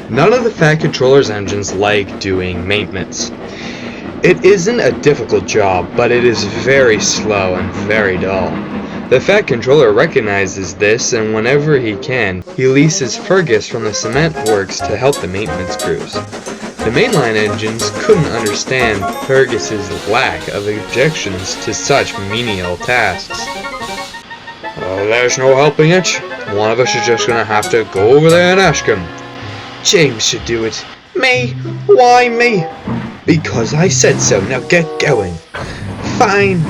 None of the Fat Controller's engines like doing maintenance. It isn't a difficult job, but it is very slow and very dull. The Fat Controller recognizes this, and whenever he can, he leases Fergus from the cement works to help the maintenance crews. The mainline engines couldn't understand Fergus's lack of objections to such menial tasks. There's no helping it. One of us is just gonna have to go over there and ask him. James should do it. Me? Why me? Because I said so. Now get going. Fine.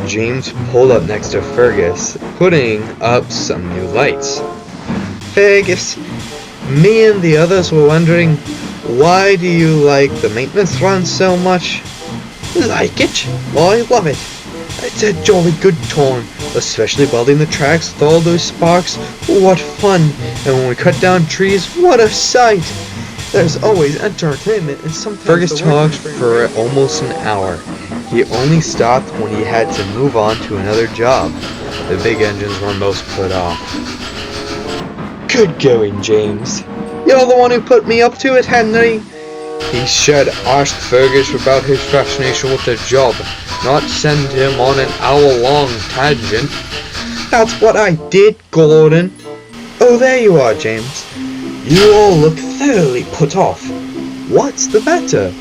James pulled up next to Fergus, putting up some new lights. Fergus, me and the others were wondering, why do you like the maintenance run so much? Like it? I love it. It's a jolly good time, especially welding the tracks with all those sparks. What fun! And when we cut down trees, what a sight! There's always entertainment, and sometimes Fergus talked for almost an hour. He only stopped when he had to move on to another job. The big engines were most put off. Good going, James. You're the one who put me up to it, Henry. He should ask Fergus about his fascination with the job, not send him on an hour-long tangent. That's what I did, Gordon. Oh, there you are, James. You all look thoroughly put off. What's the matter?